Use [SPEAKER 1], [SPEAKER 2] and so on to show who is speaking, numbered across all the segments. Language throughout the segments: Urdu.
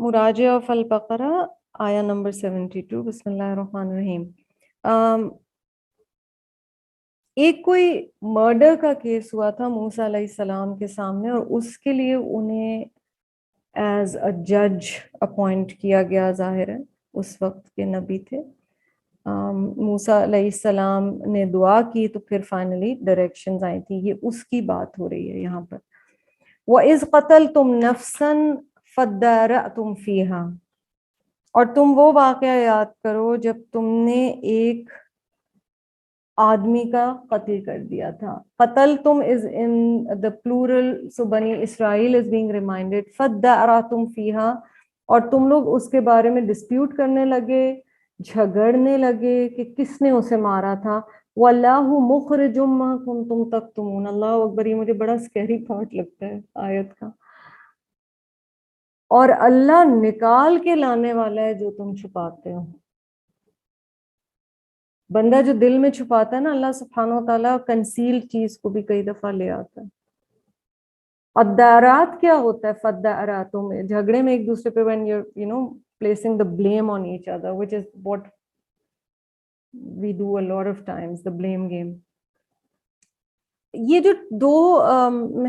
[SPEAKER 1] مراجعہ آف البقرہ آیا نمبر 72. بسم اللہ الرحمن الرحیم. ایک کوئی مرڈر کا کیس ہوا تھا موسیٰ علیہ السلام کے سامنے، اور اس کے لیے انہیں ایز اے جج اپوائنٹ کیا گیا. ظاہر ہے اس وقت کے نبی تھے. موسیٰ علیہ السلام نے دعا کی تو پھر فائنلی ڈائریکشنز آئی تھی. یہ اس کی بات ہو رہی ہے یہاں پر. وَإِذْ قَتَلْتُمْ نَفْسًا فَادَّارَأْتُمْ فِيهَا، اور تم وہ واقعہ یاد کرو جب تم نے ایک آدمی کا قتل کر دیا تھا. قتل تم از ان the plural, so بنی اسرائیل is being reminded. فَادَّارَأْتُمْ فِيهَا، اور تم لوگ اس کے بارے میں ڈسپیوٹ کرنے لگے، جھگڑنے لگے کہ کس نے اسے مارا تھا. وَاللَّهُ مُخْرِجٌ مَا كُنْتُمْ تَكْتُمُونَ. اللہ اکبر، یہ مجھے بڑا اسکیری پارٹ لگتا ہے آیت کا. اور اللہ نکال کے لانے والا ہے جو تم چھپاتے ہو. بندہ جو دل میں چھپاتا ہے نا، اللہ سبحانہ و تعالیٰ کنسیلڈ چیز کو بھی کئی دفعہ لے آتا ہے. الدارات کیا ہوتا ہے؟ فداراتوں میں جھگڑے میں ایک دوسرے پہ when you're placing the blame on each other, which is what we do a lot of times, the blame game. یہ جو دو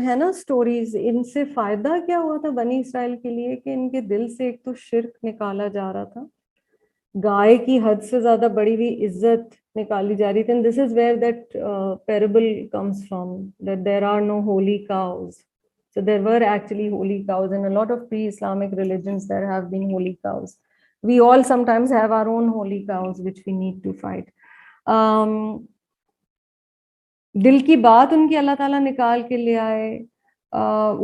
[SPEAKER 1] ہے نا سٹوریز، ان سے فائدہ کیا ہوا تھا بنی اسرائیل کے لیے کہ ان کے دل سے ایک تو شرک نکالا جا رہا تھا، گائے کی حد سے زیادہ بڑی ہوئی عزت نکالی جا رہی تھی. and this is where that parable comes from, that there are no holy cows. So there were actually holy cows. In a lot of pre-Islamic religions there have been holy cows. We all sometimes have our own holy cows which we need to fight. دل کی بات ان کی اللہ تعالیٰ نکال کے لے آئے.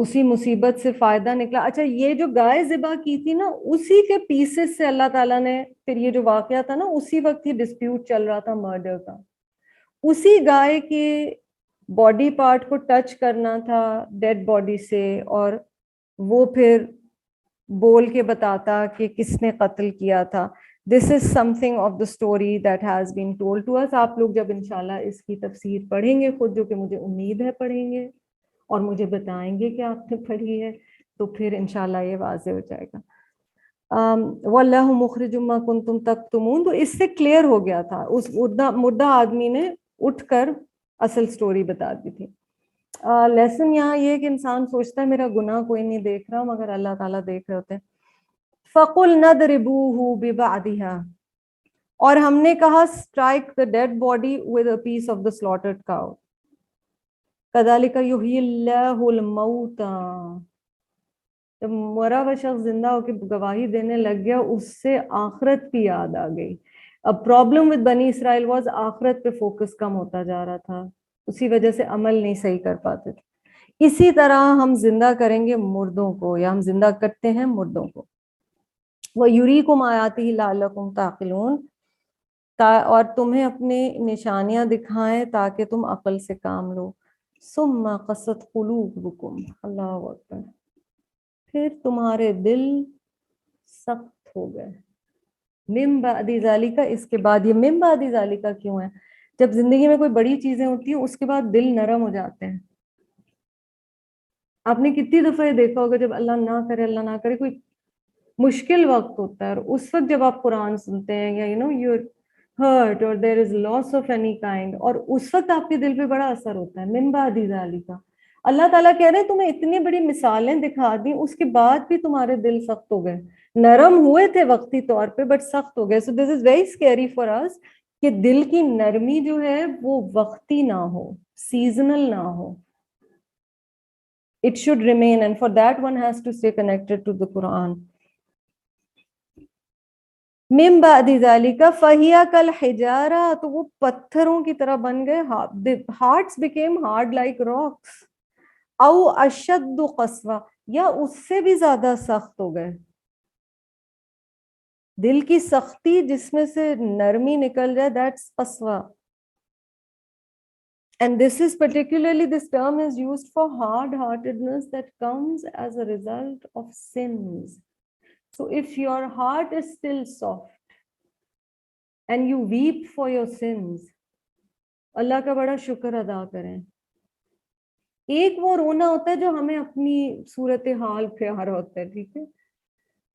[SPEAKER 1] اسی مصیبت سے فائدہ نکلا. اچھا، یہ جو گائے ذبح کی تھی نا، اسی کے پیسز سے اللہ تعالیٰ نے پھر یہ جو واقعہ تھا نا، اسی وقت یہ ڈسپیوٹ چل رہا تھا مرڈر کا. اسی گائے کے باڈی پارٹ کو ٹچ کرنا تھا ڈیڈ باڈی سے، اور وہ پھر بول کے بتاتا کہ کس نے قتل کیا تھا. This is something of the story that has been told to us. آپ لوگ جب انشاءاللہ اس کی تفسیر پڑھیں گے خود، جو کہ مجھے امید ہے پڑھیں گے اور مجھے بتائیں گے کہ آپ نے پڑھی ہے، تو پھر انشاءاللہ یہ واضح ہو جائے گا. وَاللَّهُ مُخْرِجٌ مَا كُنْتُمْ تَكْتُمُونَ. تو اس سے کلیئر ہو گیا تھا. اس مردہ آدمی نے اٹھ کر اصل سٹوری بتا دی تھی. لیسن یہاں یہ کہ انسان سوچتا ہے میرا گناہ کوئی نہیں دیکھ رہا، مگر اللہ تعالیٰ دیکھ رہے ہوتے ہیں. فَقُلْنَا اضْرِبُوهُ بِبَعْضِهَا، اور ہم نے کہا strike the dead body with a piece of the slaughtered cow. كَذَلِكَ يُحْيِي اللَّهُ الْمَوْتَى. جب مرا ہوا شخص زندہ ہو کے گواہی دینے لگ گیا، اس سے آخرت کی یاد آ گئی. اب پرابلم with بنی اسرائیل واز آخرت پہ فوکس کم ہوتا جا رہا تھا، اسی وجہ سے عمل نہیں صحیح کر پاتے تھے. اسی طرح ہم زندہ کریں گے مردوں کو، یا ہم زندہ کرتے ہیں مردوں کو. وَيُرِيكُمْ آيَاتِهِ لَعَلَّكُمْ تَعْقِلُونَ، اور تمہیں اپنی نشانیاں دکھائیں تاکہ تم عقل سے کام لو. ثُمَّ قَسَتْ قُلُوبُكُمْ، اللہ اکبر، پھر تمہارے دل سخت ہو گئے. من بعد ذالک، اس کے بعد. یہ من بعد ذالک کیوں ہے؟ جب زندگی میں کوئی بڑی چیزیں ہوتی ہیں اس کے بعد دل نرم ہو جاتے ہیں. آپ نے کتنی دفعہ یہ دیکھا ہوگا جب اللہ نہ کرے، اللہ نہ کرے، کوئی مشکل وقت ہوتا ہے، اور اس وقت جب آپ قرآن سنتے ہیں، یا you're hurt or there is loss of any kind، اور اس وقت آپ کے دل پہ بڑا اثر ہوتا ہے. من بعد ذالک، اللہ تعالیٰ کہہ رہے ہیں تمہیں اتنی بڑی مثالیں دکھا دی، اس کے بعد بھی تمہارے دل سخت ہو گئے. نرم ہوئے تھے وقتی طور پہ، بٹ سخت ہو گئے. So this is very scary for us کہ دل کی نرمی جو ہے وہ وقتی نہ ہو، سیزنل نہ ہو. It should remain, and for that one has to stay connected to the Quran. من بعد ذالک فہی کالحجارہ، تو وہ پتھروں کی طرح بن گئے. Hearts became hard like rocks. او اشد قسوہ، یا اس سے بھی زیادہ سخت ہو گئے. دل کی سختی جس میں سے نرمی نکل جائے، that's قسوہ. And this is particularly, this term is used for hard-heartedness that comes as a result of sins. So if your heart is still soft and you weep for your sins, اللہ کا بڑا شکر ادا کریں. ایک وہ رونا ہوتا ہے جو ہمیں اپنی صورتحال پیار ہوتا ہے، ٹھیک ہے،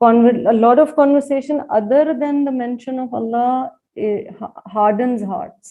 [SPEAKER 1] A lot of conversation other than the mention of Allah hardens hearts.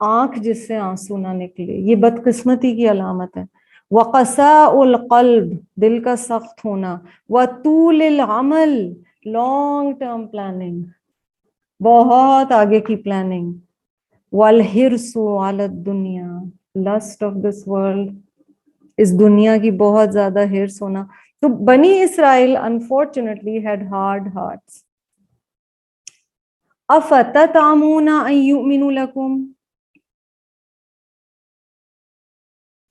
[SPEAKER 1] آنکھ جس سے آنسو نہ نکلے، یہ بدقسمتی کی علامت ہے. وقساء القلب، دل کا سخت ہونا. وطول العمل، لانگ ٹرم پلاننگ، بہت آگے کی پلاننگ. والحرص علی الدنیا، لسٹ آف دس ورلڈ، اس دنیا کی بہت زیادہ حرص ہونا. تو بنی اسرائیل unfortunately had hard hearts. افتطعمون ان یؤمنوا لکم،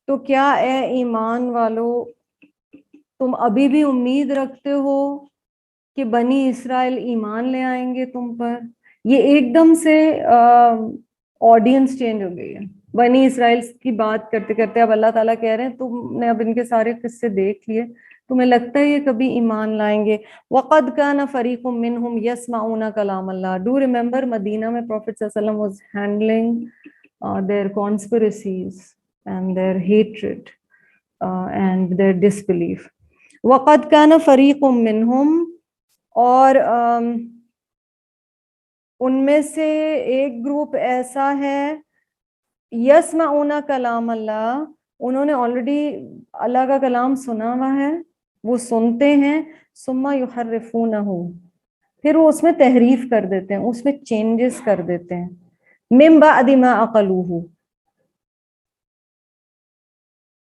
[SPEAKER 1] تو کیا اے ایمان والو تم ابھی بھی امید رکھتے ہو کہ بنی اسرائیل ایمان لے آئیں گے تم پر؟ یہ ایک دم سے آڈینس چینج ہو گئی ہے. بنی اسرائیل کی بات کرتے کرتے اب اللہ تعالیٰ کہہ رہے ہیں تم نے اب ان کے سارے قصے دیکھ لیے، تمہیں لگتا ہے یہ کبھی ایمان لائیں گے؟ وَقَدْ كَانَ فَرِيقٌ مِّنْهُمْ يَسْمَعُونَ كَلَامَ اللَّهِ. Do remember مدینہ میں Prophet صلی اللہ علیہ وسلم was handling their conspiracies and their hatred and their disbelief. وَقَدْ كَانَ فَرِيقٌ مِّنْهُمْ، اور ان میں سے ایک گروپ ایسا ہے یسمعون کلام اللہ، انہوں نے آلریڈی اللہ کا کلام سنا ہوا ہے، وہ سنتے ہیں. ثم یحرفونہ، پھر وہ اس میں تحریف کر دیتے ہیں، اس میں چینجز کر دیتے ہیں. من بعد ما عقلوہ،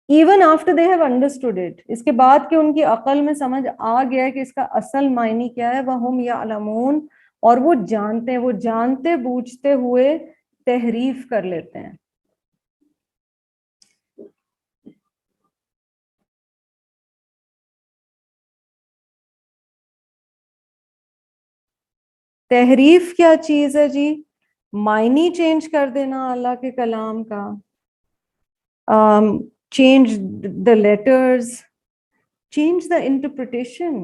[SPEAKER 1] even after they have understood it، اس کے بعد کہ ان کی عقل میں سمجھ آ گیا ہے کہ اس کا اصل معنی کیا ہے. وَهُمْ يَعْلَمُونَ، اور وہ جانتے ہیں، وہ جانتے بوجھتے ہوئے تحریف کر لیتے ہیں. تحریف کیا چیز ہے جی؟ معنی چینج کر دینا اللہ کے کلام کا، change the letters, change the interpretation,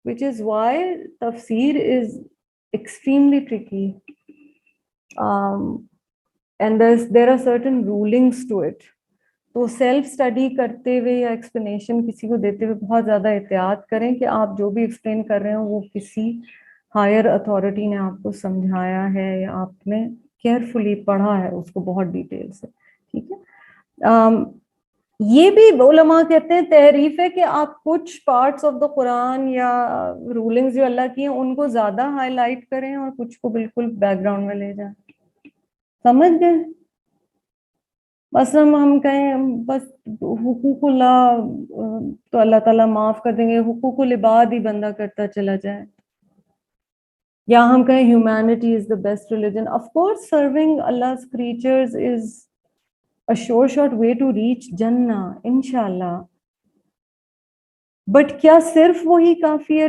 [SPEAKER 1] which is why tafsir is extremely tricky, and there are certain rulings to it. تو سیلف اسٹڈی کرتے ہوئے یا ایکسپلینیشن کسی کو دیتے ہوئے بہت زیادہ احتیاط کریں کہ آپ جو بھی ایکسپلین کر رہے ہوں وہ کسی ہائر اتھارٹی نے آپ کو سمجھایا ہے یا آپ نے کیئرفلی پڑھا ہے اس کو بہت ڈیٹیل سے. ٹھیک ہے. یہ بھی علماء کہتے ہیں تحریف ہے کہ آپ کچھ پارٹس آف دا قرآن یا رولنگز جو اللہ کی ہیں ان کو زیادہ ہائی لائٹ کریں اور کچھ کو بالکل بیک گراؤنڈ میں لے جائیں. سمجھ گئے؟ بس ہم کہیں بس حقوق اللہ تو اللہ تعالیٰ معاف کر دیں گے، حقوق العباد ہی بندہ کرتا چلا جائے، یا ہم کہیں humanity is the best religion. Of course serving Allah's creatures is a sure short way to reach Jannah, inshallah. But کیا صرف وہی کافی ہے؟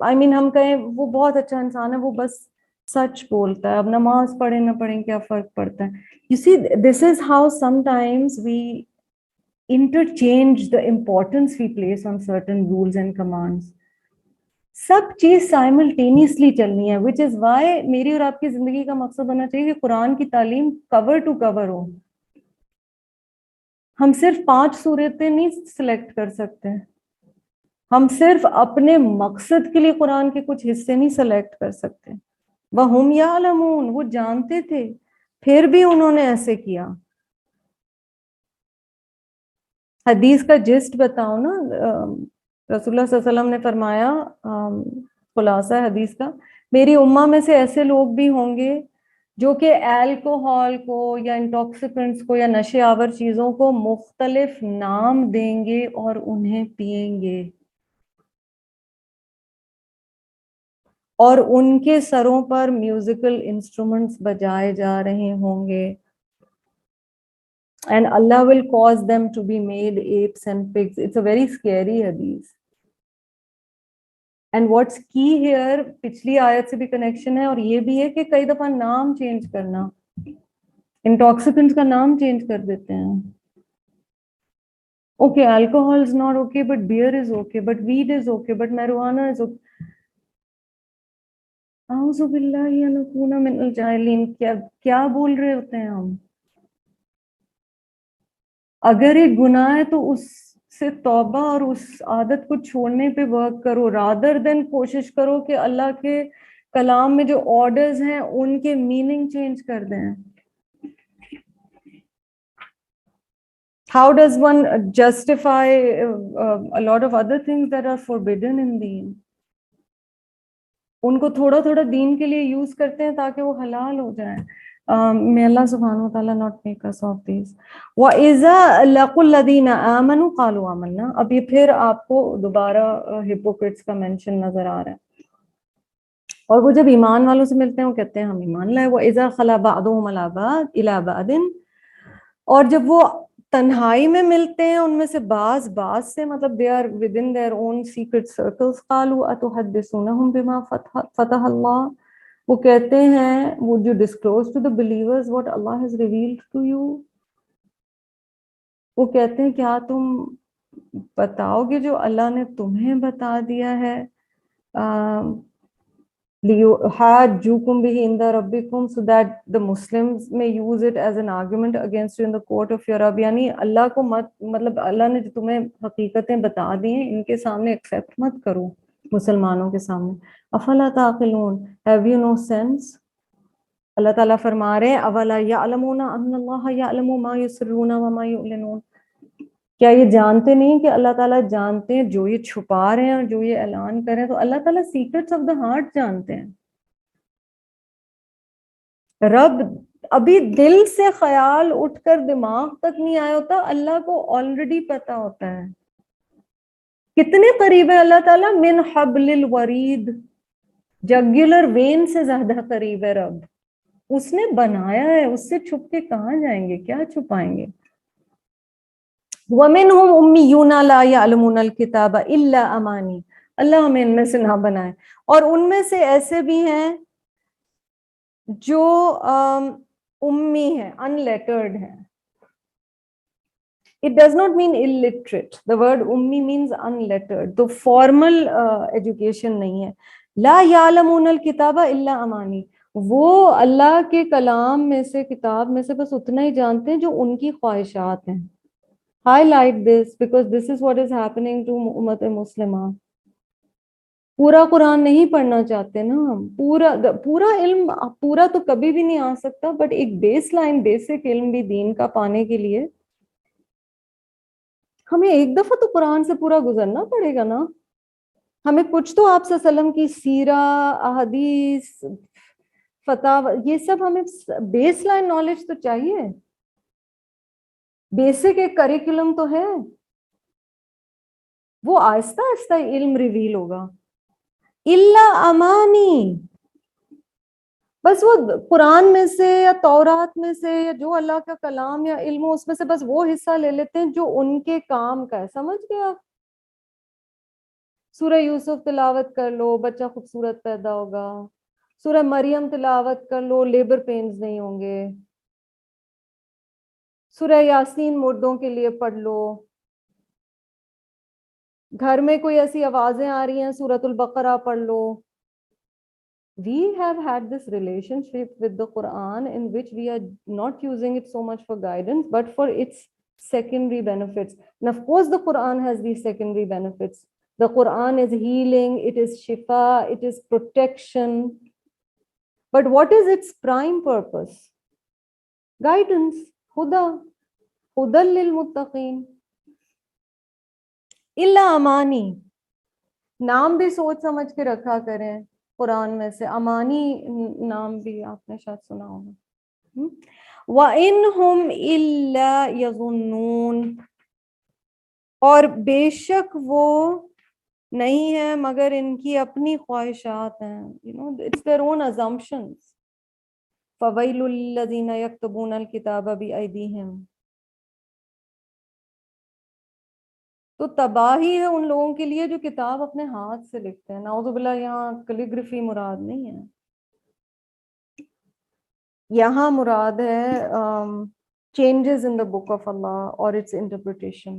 [SPEAKER 1] I mean ہم کہیں وہ بہت اچھا انسان ہے، وہ بس سچ بولتا ہے، اب نماز پڑھیں نہ پڑھیں کیا فرق پڑتا ہے؟ You see, this is how sometimes we interchange the importance we place on certain rules and commands. سب چیز سائملٹینیسلی چلنی ہے، which is why میری اور آپ کی زندگی کا مقصد ہونا چاہیے کہ قرآن کی تعلیم کور ٹو کور ہو. ہم صرف 5 سورتیں نہیں سلیکٹ کر سکتے، ہم صرف اپنے مقصد کے لیے قرآن کے کچھ حصے نہیں سلیکٹ کر سکتے. وَهُمْ يَعْلَمُونَ، وہ جانتے تھے پھر بھی انہوں نے ایسے کیا. حدیث کا جسٹ بتاؤ نا، رسول اللہ صلی اللہ علیہ وسلم نے فرمایا، خلاصہ حدیث کا، میری امہ میں سے ایسے لوگ بھی ہوں گے جو کہ الکوہول کو یا انٹاکسیکنٹس کو یا نشے آور چیزوں کو مختلف نام دیں گے اور انہیں پئیں گے، اور ان کے سروں پر میوزیکل انسٹرومنٹس بجائے جا رہے ہوں گے. And Allah will cause them to be made apes and pigs. It's a very scary hadith. And what's key here, پچھلی آیت سے بھی کنیکشن ہے اور یہ بھی ہے کہ کئی دفعہ نام چینج کرنا، انٹاکسیکنٹس کا نام چینج کر دیتے ہیں. Okay, alcohol is not okay, but beer is okay, but weed is okay, but marijuana is okay. اعوذ باللہ ان اکون من الجاہلین، کیا بول رہے ہوتے ہیں ہم؟ اگر ایک گناہ ہے تو اس سے توبہ اور اس عادت کو چھوڑنے پہ ورک کرو، رادر دین کوشش کرو کہ اللہ کے کلام میں جو آرڈرز ہیں ان کے میننگ چینج کر دیں. How does one justify a lot of other things that are forbidden in deen? ان کو تھوڑا تھوڑا دین کے لیے یوز کرتے ہیں تاکہ وہ حلال ہو جائیں. May Allah subhanahu wa ta'ala not make us of these. وَإِذَا لَقُوا الَّذِينَ آمَنُوا قَالُوا آمَنَّا. اب یہ پھر آپ کو دوبارہ ہپوکریٹس کا مینشن نظر آ رہا ہے. اور وہ جب ایمان والوں سے ملتے ہیں وہ کہتے ہیں ہم ایمان لائے. وَإِذَا خَلَا بَعْضُهُمْ إِلَىٰ بَعْضٍ. اور جب وہ تنہائی میں ملتے ہیں ان میں سے بعض سے مطلب they are within their own secret circles. قالوا اتحدثونهم بما فتح اللہ. وہ کہتے ہیں would you disclose to the believers what Allah has revealed to you. وہ کہتے ہیں کیا تم بتاؤ گے جو اللہ نے تمہیں بتا دیا ہے. لِيُحَاجُّوكُمْ بِهِ عِنْدَ رَبِّكُمْ, so that the Muslims may use it as an argument against you in the court of your Rabb. یعنی اللہ کو مطلب اللہ نے جو تمہیں حقیقتیں بتا دی ہیں ان کے سامنے ایکسیپٹ مت کرو مسلمانوں کے سامنے. افلا تعقلون, have you no sense. اللہ تعالیٰ فرما رہے ہیں اولا یعلمون ان اللہ یعلم ما یسرون وما یعلنون. کیا یہ جانتے نہیں کہ اللہ تعالیٰ جانتے ہیں جو یہ چھپا رہے ہیں اور جو یہ اعلان کریں. تو اللہ تعالیٰ سیکرٹس آف دا ہارٹ جانتے ہیں. رب ابھی دل سے خیال اٹھ کر دماغ تک نہیں آیا ہوتا, اللہ کو آلریڈی پتا ہوتا ہے. کتنے قریب ہے اللہ تعالیٰ, من حبل الورید, جگولر وین سے زیادہ قریب ہے رب. اس نے بنایا ہے, اس سے چھپ کے کہاں جائیں گے, کیا چھپائیں گے. وَمِنْهُمْ أُمِّيُّونَ لَا يَعْلَمُونَ الْكِتَابَ إِلَّا أَمَانِي. اللہ ہمیں ان میں سے نہ بنائے. اور ان میں سے ایسے بھی ہیں جو امی ہیں, unlettered ہیں. It does not mean illiterate. The word ummi means unlettered. تو formal education نہیں ہے. لا يعلمون الكتاب الا امانی. وہ اللہ کے کلام میں سے, کتاب میں سے بس اتنا ہی جانتے ہیں جو ان کی خواہشات ہیں. Highlight this because this is what is happening to امت مسلمہ. پورا قرآن نہیں پڑھنا چاہتے نا ہم. پورا علم پورا تو کبھی بھی نہیں آ سکتا, بٹ ایک بیس لائن بیسک علم بھی دین کا پانے کے لیے ہمیں ایک دفعہ تو قرآن سے پورا گزرنا پڑے گا نا. ہمیں کچھ تو آپ صلی اللہ علیہ وسلم کی سیرہ, احادیث, فتاوی, یہ سب ہمیں بیس لائن نالج تو چاہیے. بیسک ایک کریکولم تو ہے, وہ آہستہ آہستہ علم ریویل ہوگا. الا امانی, بس وہ قرآن میں سے یا تورات میں سے یا جو اللہ کا کلام یا علم اس میں سے بس وہ حصہ لے لیتے ہیں جو ان کے کام کا ہے. سمجھ گئے آپ. سورہ یوسف تلاوت کر لو, بچہ خوبصورت پیدا ہوگا. سورہ مریم تلاوت کر لو, لیبر پینز نہیں ہوں گے. سورہ یاسین مردوں کے لیے پڑھ لو. گھر میں کوئی ایسی آوازیں آ رہی ہیں, سورۃ البقرہ پڑھ لو. We have had this relationship with the Quran in which we are not using it so much for guidance, but for its secondary benefits. And of course, the Quran has these secondary benefits. The Quran is healing, it is shifa, it is protection. But what is its prime purpose? Guidance, huda, hudal lil muttaqin. Illa amani. نام بھی سوچ سمجھ کے رکھا کریں. قرآن میں سے امانی نام بھی آپ نے شاید سنا ہوگا. وَإِنْهُمْ إِلَّا يَظُنُّونَ, اور بے شک وہ نہیں ہے مگر ان کی اپنی خواہشات ہیں. it's their own assumptions. فَوَيْلُ الَّذِينَ يَكْتُبُونَ الْكِتَابَ بِأَيْدِيهِمْ. تو تباہی ہے ان لوگوں کے لیے جو کتاب اپنے ہاتھ سے لکھتے ہیں. نعوذ باللہ, یہاں کلیگرافی مراد نہیں ہے, یہاں مراد ہے changes in the book of Allah or its interpretation.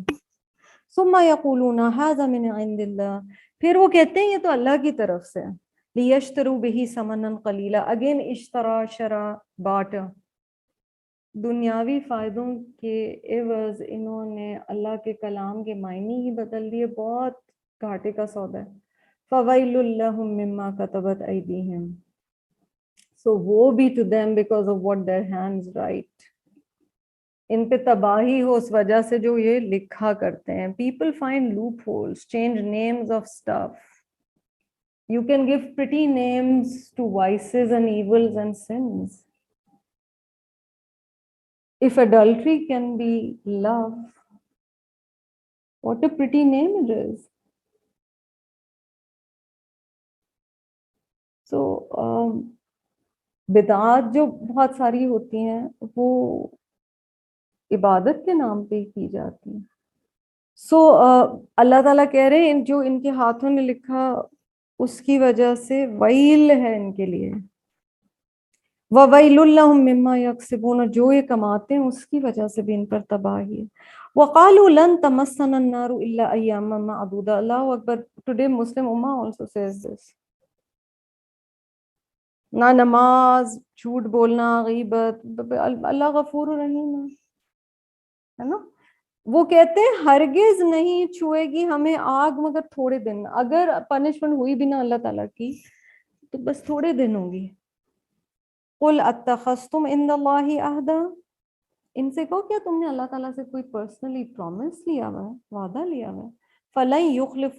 [SPEAKER 1] ثم يقولون هذا من عند الله. پھر وہ کہتے ہیں یہ تو اللہ کی طرف سے. لِيَشْتَرُوا بِهِ ثَمَنًا قَلِيلًا. اگین اشترا, شرا, باٹا. دنیاوی فائدوں کے عوض انہوں نے اللہ کے کلام کے معنی ہی بدل دیے. بہت گھاٹے کا سودا ہے. فَوَيْلٌ لَّهُم مِّمَّا كَتَبَتْ أَيْدِيهِمْ. So woe be to them because of what their hands write. ان پہ تباہی ہو اس وجہ سے جو یہ لکھا کرتے ہیں. People find loopholes, change names of stuff. You can give pretty names to vices and evils and sins. If adultery can be love, what a pretty name it is. So بدعات جو بہت ساری ہوتی ہیں وہ عبادت کے نام پہ کی جاتی ہیں. سو اللہ تعالیٰ کہہ رہے ہیں جو ان کے ہاتھوں نے لکھا اس کی وجہ سے ویل ہے ان کے لیے. وَوَيْلٌ لَّهُم مِّمَّا يَكْسِبُونَ, جو یہ کماتے ہیں اس کی وجہ سے بھی ان پر تباہی ہے. وَقَالُوا لَن تَمَسَّنَا النَّارُ إِلَّا أَيَّامًا مَّعْدُودَةً. اللہ اکبر. Today Muslim Ummah also says this. نہ نماز, جھوٹ بولنا, غیبت. اللہ غفور رحیم ہے نا. وہ کہتے ہیں ہرگز نہیں چھوئے گی ہمیں آگ مگر تھوڑے دن. اگر پنشمنٹ ہوئی بھی نا اللہ تعالیٰ کی تو بس تھوڑے دن ہوگی. قُلْ أَتَّخَذْتُمْ عِندَ اللَّهِ عَهْدًا, ان سے کہو کیا تم نے اللہ تعالیٰ سے کوئی پرسنلی پرومس لیا ہوا ہے, وعدہ لیا ہوا ہے. فَلَن يُخْلِفَ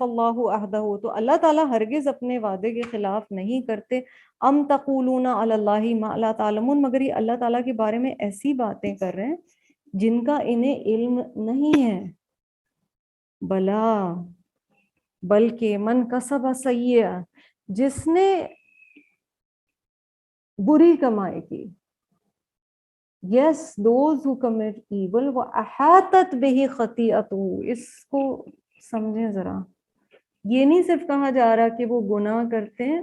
[SPEAKER 1] اللَّهُ عَهْدَهُ, تو اللہ تعالیٰ ہرگز اپنے وعدے کے خلاف نہیں کرتے. ام تقولون علی اللہ ما لا تعلمون, مگر یہ اللہ تعالیٰ کے بارے میں ایسی باتیں کر رہے ہیں جن کا انہیں علم نہیں ہے. بلا, بلکہ من کسب سیئہ, جس نے بری کمائی کی. Yes, those who commit evil وَأَحَاطَتْ بِهِ خَطِيئَتُهُ. اس کو سمجھیں ذرا. یہ نہیں صرف کہا جا رہا کہ وہ گناہ کرتے ہیں.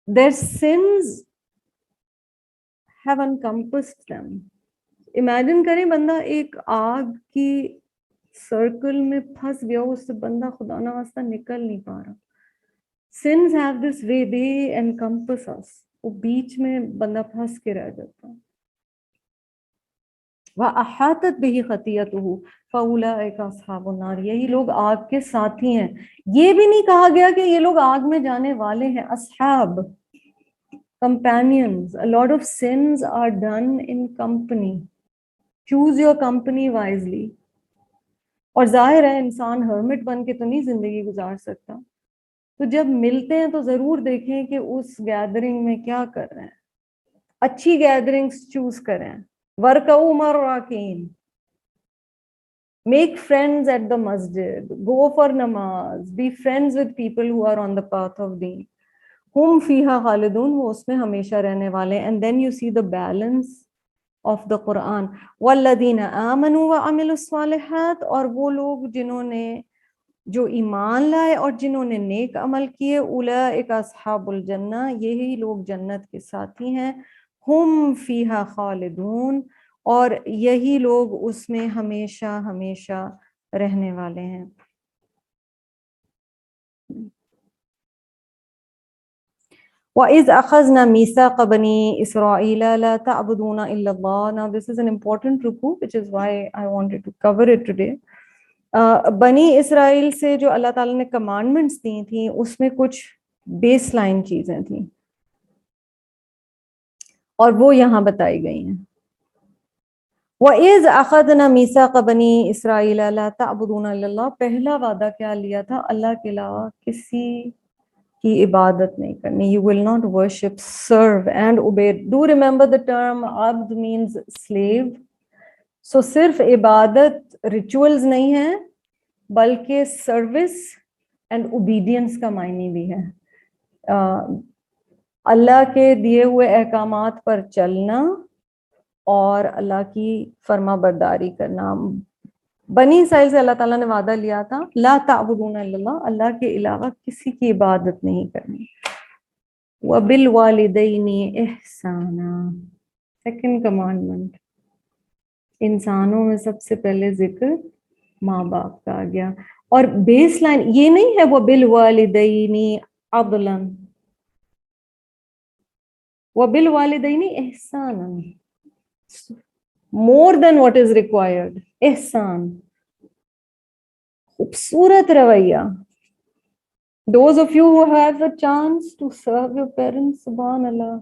[SPEAKER 1] Their sins have encompassed them. Imagine کریں بندہ ایک آگ کی سرکل میں پھنس گیا, اس سے بندہ خدا نہ واسطہ نکل نہیں پا رہا. Sins have this way, they encompass us. وہ بیچ میں بندہ پھنس کے رہ جاتا ہے. وَأَحَاطَتْ بِهِ خَطِيئَتُهُ فَأُولَٰئِكَ أَصْحَابُ النَّارِ, یہی لوگ آگ کے ساتھی ہیں. یہ بھی نہیں کہا گیا کہ یہ لوگ آگ میں جانے والے ہیں. اصحاب, companions. A lot of sins are done in company. Choose your company wisely. اور ظاہر ہے انسان ہرمٹ بن کے تو نہیں زندگی گزار سکتا, تو جب ملتے ہیں تو ضرور دیکھیں کہ اس گیدرنگ میں کیا کر رہے ہیں. اچھی گیدرنگز چوز کریں. وَارْكَعُوا مَعَ الرَّاكِعِينَ. Make friends at the masjid. Go for namaz. Be friends with people who are on the path of deen. Hum fiha khalidun, وہ اس میں ہمیشہ رہنے والے. And then you see the balance of the Quran. وَالَّذِينَ آمَنُوا وَعَمِلُوا الصَّالِحَاتِ, اور وہ لوگ جنہوں نے جو ایمان لائے اور جنہوں نے نیک عمل کیے. اولئک اصحاب الجنہ, یہی لوگ جنت کے ساتھی ہیں. ہم فیہا خالدون, اور یہی لوگ اس میں ہمیشہ ہمیشہ رہنے والے ہیں. وَإِذْ أَخَذْنَا مِيثَاقَ بَنِي إِسْرَائِيلَ لَا تَعْبُدُونَ إِلَّا اللَّهَ. Now this is an important رکوع, which is why I wanted to cover it today. بنی اسرائیل سے جو اللہ تعالیٰ نے کمانڈمنٹس دی تھیں اس میں کچھ بیس لائن چیزیں تھیں اور وہ یہاں بتائی گئی ہیں. وَإِذْ أَخَذْنَا مِيثَاقَ بَنِي إِسْرَائِيلَ لَا تَعْبُدُونَ إِلَّا اللَّهَ. پہلا وعدہ کیا لیا تھا؟ اللہ کے علاوہ کسی کی عبادت نہیں کرنی. You will not worship, serve and obey. Do remember the term abd means slave. So صرف عبادت ریچولز نہیں ہے بلکہ سروس اینڈ اوبیڈینس کا معنی بھی ہے. اللہ کے دیے ہوئے احکامات پر چلنا اور اللہ کی فرما برداری کرنا. بنی اسرائیل سے اللہ تعالیٰ نے وعدہ لیا تھا لا تعبدون الا اللہ, اللہ کے علاوہ کسی کی عبادت نہیں کرنی. وبالوالدین احسانا, سیکنڈ کمانڈمنٹ. انسانوں میں سب سے پہلے ذکر ماں باپ کا آ گیا, اور بیس لائن یہ نہیں ہے وبالوالدین عدلا, وبالوالدین احسانا, more than what is required. احسان, خوبصورت رویہ. Those of you who have a chance to serve your parents, subhan Allah,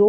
[SPEAKER 1] 2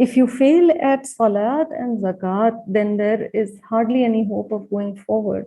[SPEAKER 1] If you fail at salat and zakat, then there is hardly any hope of going forward.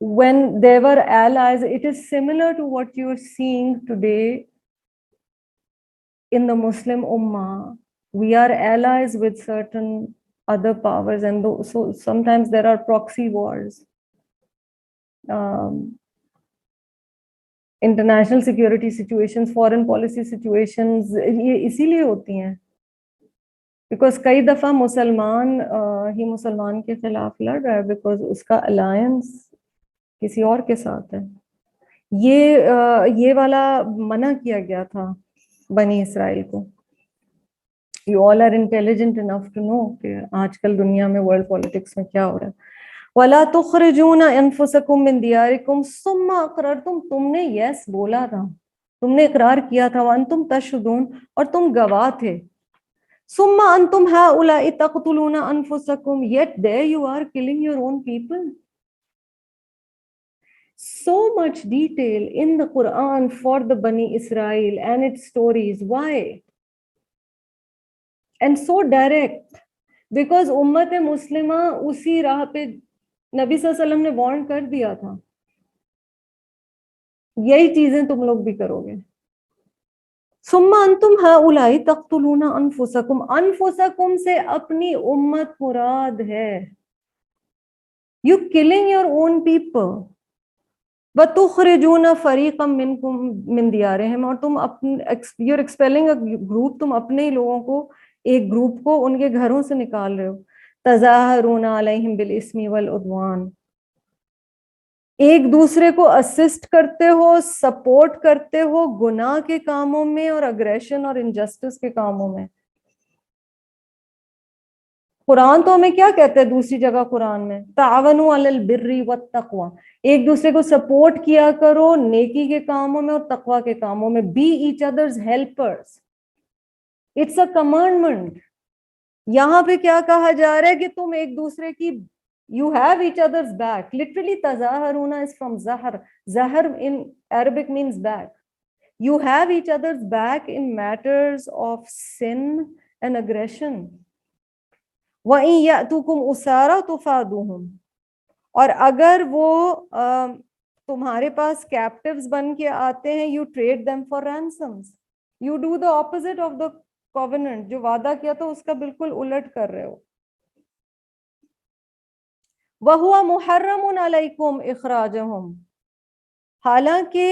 [SPEAKER 1] when they were allies, it is similar to what you are seeing today in the Muslim Ummah. We are allies with certain other powers, and so sometimes there are proxy wars. International security situations, foreign policy situations یہ اسی لیے ہوتی ہیں بیکاز کئی دفعہ مسلمان ہی مسلمان کے خلاف لڑ رہا ہے بیکاز اس کا الائنس کسی اور کے ساتھ ہے. یہ والا منع کیا گیا تھا بنی اسرائیل کو. You all are intelligent enough to know کہ آج کل دنیا میں ورلڈ پالیٹکس میں کیا ہو رہا ہے. وَلَا تُخْرِجُونَ أَنفُسَكُم مِّن دِيَارِكُمْ ثُمَّ أَقْرَرْتُمْ، تم نے یس بولا تھا، تم نے اقرار کیا تھا، وَأَنتُمْ تَشْهُدُونَ، اور تم گواہ تھے. ثُمَّ أَنتُمْ هَؤُلَاءِ تَقْتُلُونَ أَنفُسَكُمْ، yet there you are killing your own people. So much detail in the Quran for the Bani Israel and its stories. Why? And so direct. Because امت مسلمہ اسی راہ پہ نبی صلی اللہ علیہ وسلم نے وارن کر دیا تھا یہی چیزیں تم لوگ بھی کرو گے. ثم انتم هؤلاء تقتلون انفسکم، انفسکم سے اپنی امت مراد ہے. You killing your own people. وَتُخْرِجُونَ فَرِيقًا مِّنْكُمْ مِنْ دِيَارِهِمْ، اور تم you're expelling a group، تم اپنے ہی لوگوں کو، ایک گروپ کو ان کے گھروں سے نکال رہے ہو. تَظَاهَرُونَ عَلَيْهِمْ بِالْإِثْمِ وَالْعُدْوَانِ، ایک دوسرے کو اسسٹ کرتے ہو، سپورٹ کرتے ہو گناہ کے کاموں میں اور اگریشن اور انجسٹس کے کاموں میں. قرآن تو ہمیں کیا کہتے ہیں دوسری جگہ قرآن میں؟ تعاونوا علی البر والتقوی، ایک دوسرے کو سپورٹ کیا کرو نیکی کے کاموں میں اور تقوی کے کاموں میں. Be each others helpers, it's a commandment. یہاں پہ کیا کہا جا رہا ہے کہ تم ایک دوسرے کی you have each other's back. Literally تظاہرون is from زہر. زہر in Arabic means back. You have each other's back in matters of sin and aggression. وَإِن يَأْتُكُمْ أُسَارَىٰ تُفَادُوهُمْ، اور اگر وہ تمہارے پاس کیپٹیوز بن کے آتے ہیں you trade them for ransoms. You do the opposite of the covenant، جو وعدہ کیا تو اس کا بالکل الٹ کر رہے ہو. وَهُوَ مُحَرَّمٌ عَلَيْكُمْ إِخْرَاجَهُمْ، حالانکہ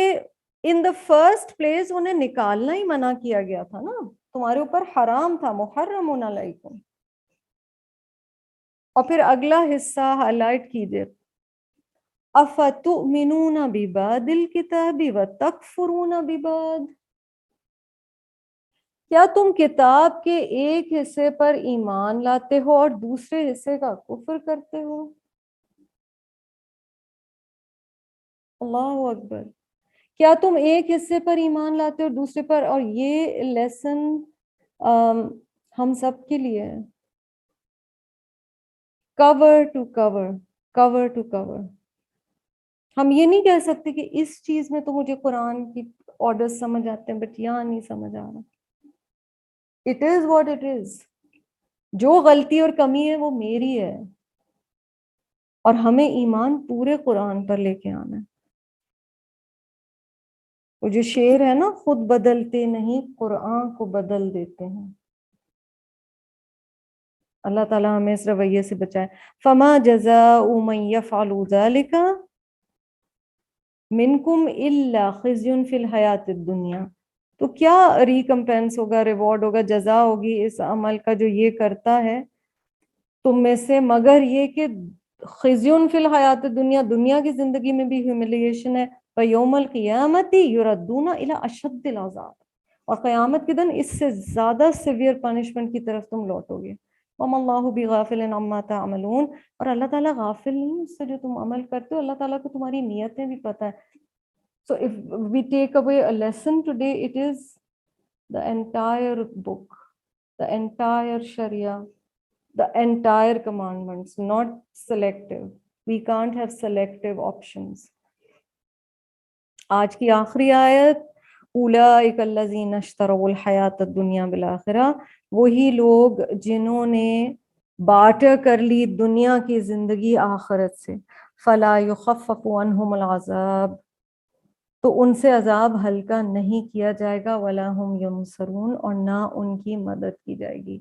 [SPEAKER 1] in the first place انہیں نکالنا ہی منع کیا گیا تھا نا، تمہارے اوپر حرام تھا. مُحَرَّمٌ عَلَيْكُمْ. اور پھر اگلا حصہ ہائی لائٹ کیجیے. أَفَتُؤْمِنُونَ بِبَعْضِ الْكِتَابِ وَتَكْفُرُونَ بِبَعْضٍ، کیا تم کتاب کے ایک حصے پر ایمان لاتے ہو اور دوسرے حصے کا کفر کرتے ہو؟ اللہ اکبر. کیا تم ایک حصے پر ایمان لاتے ہو اور دوسرے پر؟ اور یہ لیسن ہم سب کے لیے ہے، کور to cover, cover to cover. ہم یہ نہیں کہہ سکتے کہ اس چیز میں تو مجھے قرآن کی آرڈر سمجھ آتے ہیں بٹ یہاں نہیں سمجھ آ رہا. It is what it is. جو غلطی اور کمی ہے وہ میری ہے، اور ہمیں ایمان پورے قرآن پر لے کے آنا ہے. وہ جو شعر ہے نا، خود بدلتے نہیں قرآن کو بدل دیتے ہیں. اللہ تعالیٰ ہمیں اس رویے سے بچائے. فما جزاء من يفعل ذلك منکم الا خزي فی الحیات الدنیا، تو کیا ریکمپینس ہوگا، ریوارڈ ہوگا، جزا ہوگی اس عمل کا جو یہ کرتا ہے تم میں سے، مگر یہ کہ خزي فی الحیات الدنیا، دنیا کی زندگی میں بھی ہیوملیشن ہے. وَيَوْمَ الْقِيَامَةِ يُرَدُّونَ إِلَىٰ أَشَدِّ الْعَذَابِ، اور قیامت کے دن اس سے زیادہ سیویئر پنشمنٹ کی طرف تم لوٹو گے. وَمَا اللَّهُ بِغَافِلٍ عَمَّا تَعْمَلُونَ، اور اللہ تعالیٰ غافل نہیں اس سے جو تم عمل کرتے ہو. اللہ تعالیٰ کو تمہاری نیتیں بھی پتہ ہے. So if we take away a lesson today, it is the entire book, the entire Sharia, the entire commandments, not selective. We can't have selective options. آج کی آخری آیت، اولئک الذین اشتروا الحیات الدنیا بالآخرہ، وہی لوگ جنہوں نے بارٹر کر لی دنیا کی زندگی آخرت سے. فلا یخفف عنہم العذاب، تو ان سے عذاب ہلکا نہیں کیا جائے گا. ولا ہم ینصرون، اور نہ ان کی مدد کی جائے گی.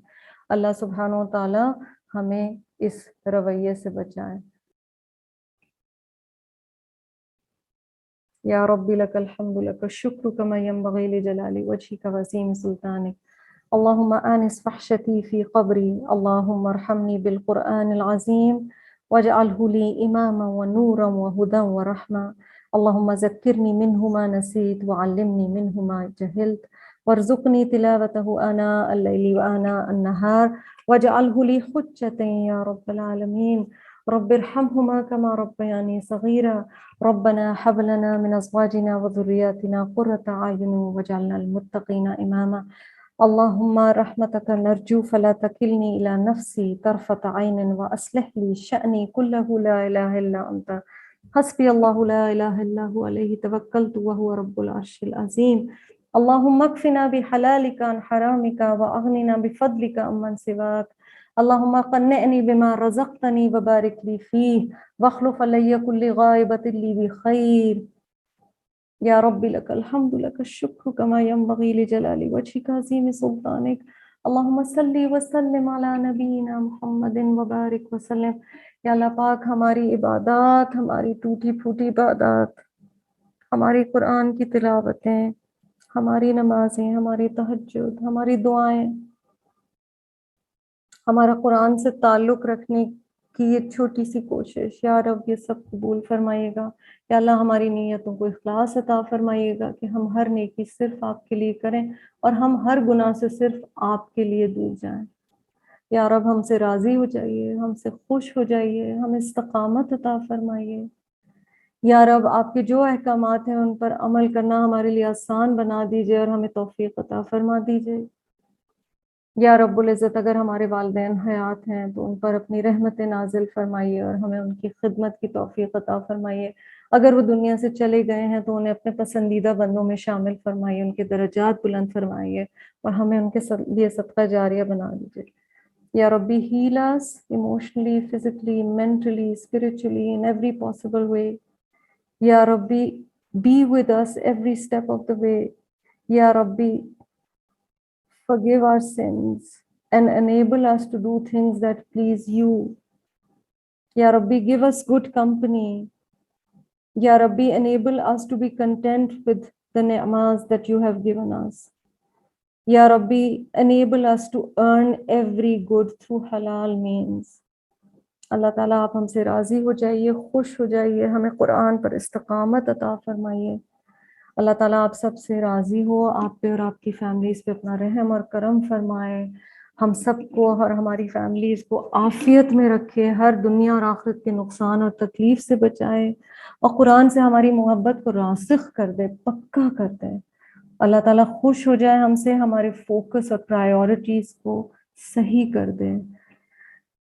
[SPEAKER 1] اللہ سبحانہ و تعالی ہمیں اس رویے سے بچائے. یا رب لک الحمد لک الشکر کما ینبغی لجلال وجهک وعظیم سلطانک اللهم آنس وحشتي في قبري اللهم ارحمني بالقرآن العظيم واجعله لي إماما ونورا وهدى ورحمة اللهم ذكرني منه ما نسيت وعلمني منه ما جهلت وارزقني تلاوته آناء الليل وآناء النهار واجعله لي حجة يا رب العالمين رب ارحمهما كما ربياني صغيرا ربنا هب لنا من أزواجنا وذرياتنا قرة أعين واجعلنا للمتقين إماما اللهم رحمتك نرجو فلا تكلني إلى نفسي طرفة عين وأصلح لي شأني كله لا إله إلا أنت حسبي الله لا إله إلا هو عليه توكلت وهو رب العرش العظيم اللهم اكفنا بحلالك عن حرامك وأغننا بفضلك عمن سواك اللهم قنعني بما رزقتني وبارك لي فيه واخلف علي كل غائبة لي بخير یا رب لک الحمد لک الشکر کما ینبغی لجلال وجهک عظیم سلطانک اللہم صلی وسلم علی نبینا محمد وبارک وسلم یا اللہ پاک ہماری عبادات، ہماری ٹوٹی پھوٹی عبادات، ہماری قرآن کی تلاوتیں، ہماری نمازیں، ہماری تہجد، ہماری دعائیں، ہمارا قرآن سے تعلق رکھنے کی یہ چھوٹی سی کوشش، یا رب یہ سب قبول فرمائیے گا۔ یا اللہ ہماری نیتوں کو اخلاص عطا فرمائیے گا کہ ہم ہر نیکی صرف آپ کے لیے کریں اور ہم ہر گناہ سے صرف آپ کے لیے دور جائیں۔ یا رب ہم سے راضی ہو جائیے، ہم سے خوش ہو جائیے، ہم استقامت عطا فرمائیے۔ یا رب آپ کے جو احکامات ہیں ان پر عمل کرنا ہمارے لیے آسان بنا دیجیے اور ہمیں توفیق عطا فرما دیجیے۔ یا رب العزت اگر ہمارے والدین حیات ہیں تو ان پر اپنی رحمت نازل فرمائیے اور ہمیں ان کی خدمت کی توفیق عطا فرمائیے۔ اگر وہ دنیا سے چلے گئے ہیں تو انہیں اپنے پسندیدہ بندوں میں شامل فرمائیے، ان کے درجات بلند فرمائیے اور ہمیں ان کے لیے صدقہ جاریہ بنا دیجیے۔ یا ربی heal us emotionally, physically, mentally, spiritually, in every possible way. یا ربی be with us every step of the way. یا ربی forgive our sins and enable us to do things that please you. Ya Rabbi, give us good company. Ya Rabbi, enable us to be content with the ni'mas that you have given us. Ya Rabbi, enable us to earn every good through halal means. اللہ تعالیٰ آپ ہم سے راضی ہو جائیے، خوش ہو جائیے، ہمیں قرآن پر استقامت عطا فرمائیے۔ اللہ تعالیٰ آپ سب سے راضی ہو، آپ پہ اور آپ کی فیملیز پہ اپنا رحم اور کرم فرمائے، ہم سب کو اور ہماری فیملیز کو عافیت میں رکھے، ہر دنیا اور آخرت کے نقصان اور تکلیف سے بچائے اور قرآن سے ہماری محبت کو راسخ کر دے، پکا کر دے۔ اللہ تعالیٰ خوش ہو جائے ہم سے، ہمارے فوکس اور پرائیورٹیز کو صحیح کر دے۔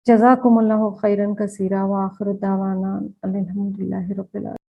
[SPEAKER 1] جزاکم اللہ خیرا کثیرا وآخر دعوانا الحمدللہ رب العالمین۔